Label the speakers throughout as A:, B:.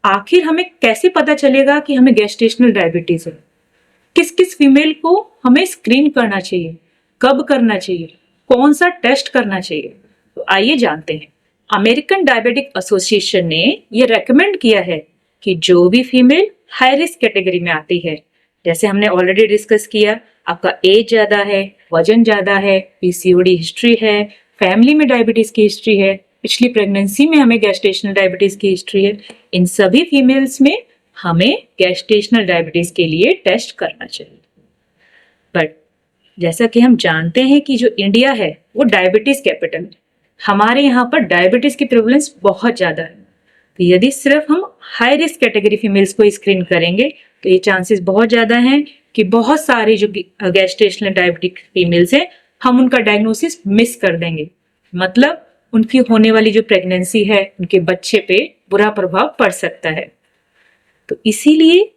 A: आखिर हमें कैसे पता चलेगा कि हमें गेस्टेशनल डायबिटीज है? किस किस फीमेल को हमें स्क्रीन करना चाहिए, कब करना चाहिए, कौन सा टेस्ट करना चाहिए? तो आइए जानते हैं। अमेरिकन डायबिटिक एसोसिएशन ने ये रेकमेंड किया है कि जो भी फीमेल हाई रिस्क कैटेगरी में आती है, जैसे हमने ऑलरेडी डिस्कस किया, आपका एज ज्यादा है, वजन ज्यादा है, पीसीओडी हिस्ट्री है, फैमिली में डायबिटीज की हिस्ट्री है, पिछली प्रेगनेंसी में हमें गेस्टेशनल डायबिटीज की हिस्ट्री है, इन सभी फीमेल्स में हमें गेस्टेशनल डायबिटीज के लिए टेस्ट करना चाहिए। बट जैसा कि हम जानते हैं कि जो इंडिया है वो डायबिटीज कैपिटल है, हमारे यहाँ पर डायबिटीज की प्रेवलेंस बहुत ज्यादा है। तो यदि सिर्फ हम हाई रिस्क कैटेगरी फीमेल्स को स्क्रीन करेंगे तो ये चांसेस बहुत ज्यादा हैं कि बहुत सारे जो गेस्टेशनल डायबिटिक फीमेल्स हैं हम उनका डायग्नोसिस मिस कर देंगे, मतलब उनकी होने वाली जो प्रेगनेंसी है उनके बच्चे पे बुरा प्रभाव पड़ सकता है। तो इसीलिए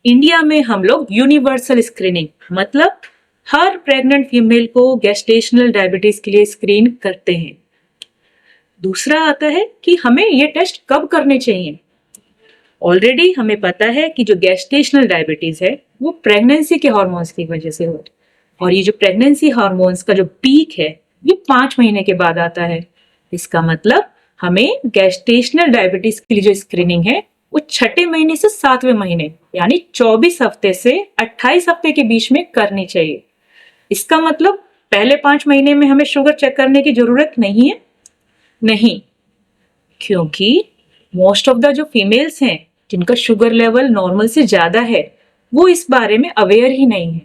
A: इंडिया में हम लोग यूनिवर्सल स्क्रीनिंग, मतलब हर प्रेग्नेंट फीमेल को गेस्टेशनल डायबिटीज के लिए स्क्रीन करते हैं। दूसरा आता है कि हमें ये टेस्ट कब करने चाहिए। ऑलरेडी हमें पता है कि जो गेस्टेशनल डायबिटीज है वो प्रेगनेंसी के हार्मोन्स की वजह से होती है, और ये जो प्रेगनेंसी हार्मोन्स का जो पीक है ये 5 महीने के बाद आता है। इसका मतलब हमें गेस्टेशनल डायबिटीज के लिए जो स्क्रीनिंग है वो 6ठे महीने से 7वें महीने यानी 24 हफ्ते से 28 हफ्ते के बीच में करनी चाहिए। इसका मतलब पहले 5 महीने में हमें शुगर चेक करने की जरूरत नहीं है, नहीं, क्योंकि मोस्ट ऑफ द जो फीमेल्स हैं जिनका शुगर लेवल नॉर्मल से ज्यादा है वो इस बारे में अवेयर ही नहीं है।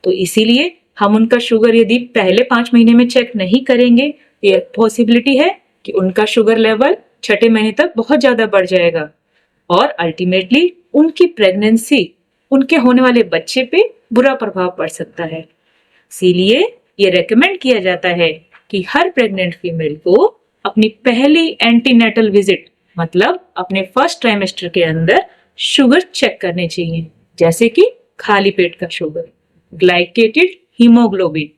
A: तो इसीलिए हम उनका शुगर यदि पहले 5 महीने में चेक नहीं करेंगे, ये पॉसिबिलिटी है कि उनका शुगर लेवल 6ठे महीने तक बहुत ज्यादा बढ़ जाएगा और अल्टीमेटली उनकी प्रेगनेंसी, उनके होने वाले बच्चे पे बुरा प्रभाव पड़ सकता है। इसीलिए ये रेकमेंड किया जाता है कि हर प्रेग्नेंट फीमेल को अपनी पहली एंटीनेटल विजिट, मतलब अपने फर्स्ट ट्राइमेस्टर के अंदर शुगर चेक करने चाहिए, जैसे कि खाली पेट का शुगर, ग्लाइकेटेड हीमोग्लोबिन,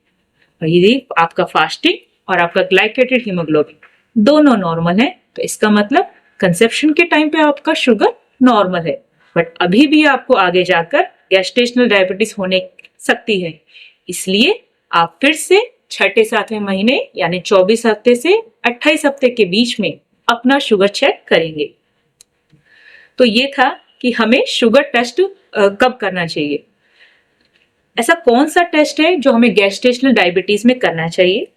A: और यदि आपका फास्टिंग और आपका ग्लाइकेटेड हीमोग्लोबिन दोनों नॉर्मल है तो इसका मतलब कंसेप्शन के टाइम पे आपका शुगर नॉर्मल है। बट अभी भी आपको आगे जाकर गेस्टेशनल डायबिटीज होने सकती है, इसलिए आप फिर से 6ठे-7वें महीने यानी 24 हफ्ते से 28 हफ्ते के बीच में अपना शुगर चेक करेंगे। तो ये था कि हमें शुगर टेस्ट कब करना चाहिए। ऐसा कौन सा टेस्ट है जो हमें गेस्टेशनल डायबिटीज में करना चाहिए?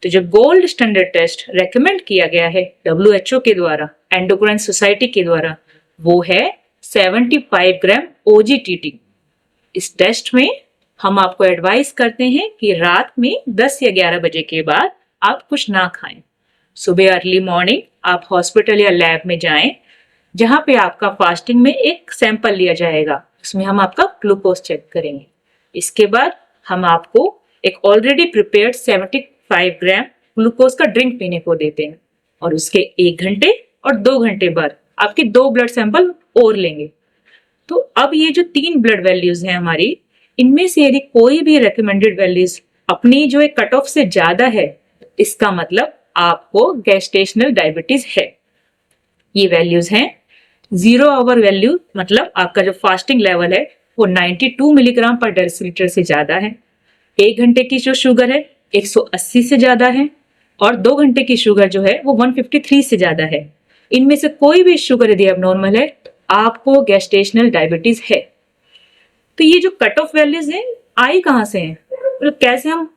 A: तो जो गोल्ड स्टैंडर्ड टेस्ट रेकमेंड किया गया है WHO के द्वारा, एंडोक्राइन सोसाइटी के द्वारा, वो है 75 ग्राम OGTT। इस टेस्ट में हम आपको एडवाइस करते हैं कि रात में 10 या 11 बजे के बाद आप कुछ ना खाएं। सुबह अर्ली मॉर्निंग आप हॉस्पिटल या लैब में जाएं, जहां पे आपका फास्टिंग में एक सैंपल लिया जाएगा, उसमें हम आपका ग्लूकोज चेक करेंगे। इसके बाद हम आपको एक ऑलरेडी प्रिपेयर्ड 75 ग्राम ग्लूकोज का ड्रिंक पीने को देते हैं, और उसके 1 घंटे और 2 घंटे बाद आपके 2 ब्लड सैंपल और लेंगे। तो अब ये जो 3 ब्लड वैल्यूज हैं हमारी, इनमें से यदि कोई भी रिकमेंडेड वैल्यूज अपनी जो एक कट ऑफ से ज्यादा है, इसका मतलब आपको गेस्टेशनल डायबिटीज है। ये वैल्यूज हैं 0 आवर वैल्यू, मतलब आपका जो फास्टिंग लेवल है वो 92 मिलीग्राम पर डेसिलीटर से ज्यादा है। 1 घंटे की जो शुगर है 180 से ज्यादा है, और 2 घंटे की शुगर जो है वो 153 से ज्यादा है। इनमें से कोई भी शुगर यदि अबनॉर्मल है तो आपको गेस्टेशनल डायबिटीज है। तो ये जो कट ऑफ वैल्यूज हैं आई कहाँ से हैं? मतलब कैसे हम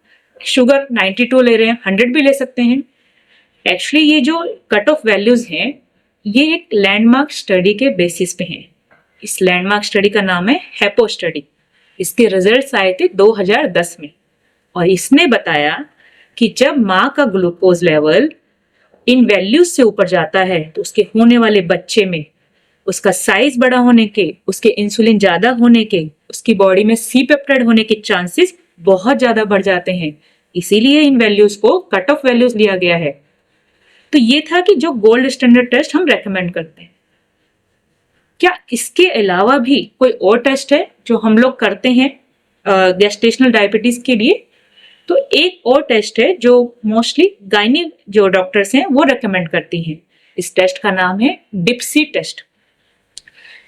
A: शुगर 92 ले रहे हैं, 100 भी ले सकते हैं। एक्चुअली ये जो कट ऑफ वैल्यूज हैं ये एक लैंडमार्क स्टडी के बेसिस पे हैं। इस लैंडमार्क स्टडी का नाम है हैपो स्टडी। इसके रिजल्ट्स आए थे 2010 में, और इसने बताया कि जब माँ का ग्लूकोज लेवल इन वैल्यूज से ऊपर जाता है तो उसके होने वाले बच्चे में उसका साइज बड़ा होने के, उसके इंसुलिन ज्यादा होने के, उसकी बॉडी में सी पेप्टाइड होने के चांसेस बहुत ज्यादा बढ़ जाते हैं। इसीलिए इन वैल्यूज को कट ऑफ वैल्यूज लिया गया है। तो ये था कि जो गोल्ड स्टैंडर्ड टेस्ट हम रेकमेंड करते हैं। क्या इसके अलावा भी कोई और टेस्ट है जो हम लोग करते हैं गेस्टेशनल डायबिटीज के लिए? तो एक और टेस्ट है जो मोस्टली गायनी जो डॉक्टर्स हैं वो रेकमेंड करती हैं। इस टेस्ट का नाम है डिप्सी टेस्ट।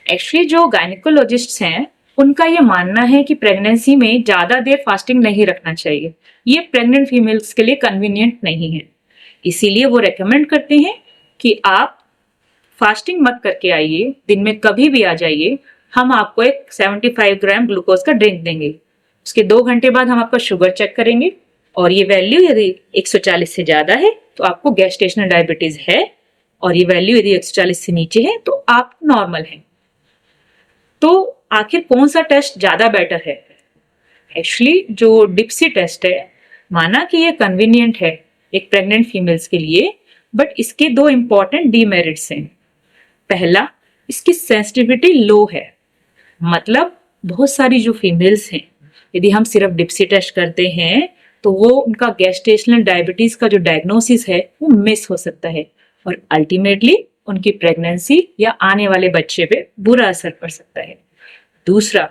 A: एक्चुअली जो गायनिकोलॉजिस्ट्स हैं उनका ये मानना है कि प्रेगनेंसी में ज्यादा देर फास्टिंग नहीं रखना चाहिए, ये प्रेग्नेंट फीमेल्स के लिए कन्वीनियंट नहीं है। इसीलिए वो रेकमेंड करते हैं कि आप फास्टिंग मत करके आइए, दिन में कभी भी आ जाइए, हम आपको एक 75 ग्राम ग्लूकोज का ड्रिंक देंगे। उसके 2 घंटे बाद हम आपका शुगर चेक करेंगे और ये वैल्यू यदि 140 से ज्यादा है तो आपको गैस्टेशनल डायबिटीज है, और ये वैल्यू यदि 140 से नीचे है तो आप नॉर्मल हैं। तो आखिर कौन सा टेस्ट ज्यादा बेटर है? एक्चुअली जो डिप्सी टेस्ट है, माना कि ये कन्वीनियंट है एक प्रेग्नेंट फीमेल्स के लिए, बट इसके 2 इंपॉर्टेंट डीमेरिट्स हैं। पहला, इसकी सेंसिटिविटी लो है, मतलब बहुत सारी जो फीमेल्स हैं यदि हम सिर्फ डिप्सी टेस्ट करते हैं तो वो उनका गैस्टेशनल डायबिटीज का जो डायग्नोसिस है वो मिस हो सकता है और अल्टीमेटली उनकी प्रेगनेंसी या आने वाले बच्चे पे बुरा असर पड़ सकता है। दूसरा,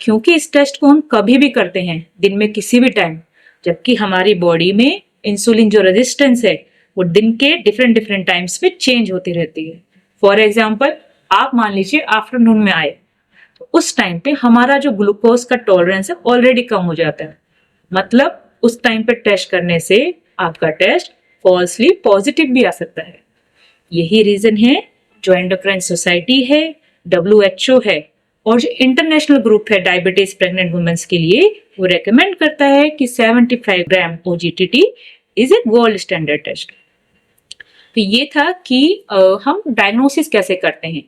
A: क्योंकि इस टेस्ट को हम कभी भी करते हैं दिन में किसी भी टाइम, जबकि हमारी बॉडी में इंसुलिन जो रेजिस्टेंस है वो दिन के डिफरेंट टाइम्स पे चेंज होती रहती है। फॉर एग्जाम्पल, आप मान लीजिए आफ्टरनून में आए तो उस टाइम पे हमारा जो ग्लूकोज का टॉलरेंस है ऑलरेडी कम हो जाता है, मतलब उस टाइम पे टेस्ट करने से आपका टेस्ट फॉल्सली पॉजिटिव भी आ सकता है। यही रीजन है जो एंडोक्राइन सोसाइटी है, WHO है और जो इंटरनेशनल ग्रुप है डायबिटीज प्रेग्नेंट वुमेन्स के लिए, वो रेकमेंड करता है कि 75 gram OGTT is a gold standard test. तो ये था कि हम डायग्नोसिस कैसे करते हैं।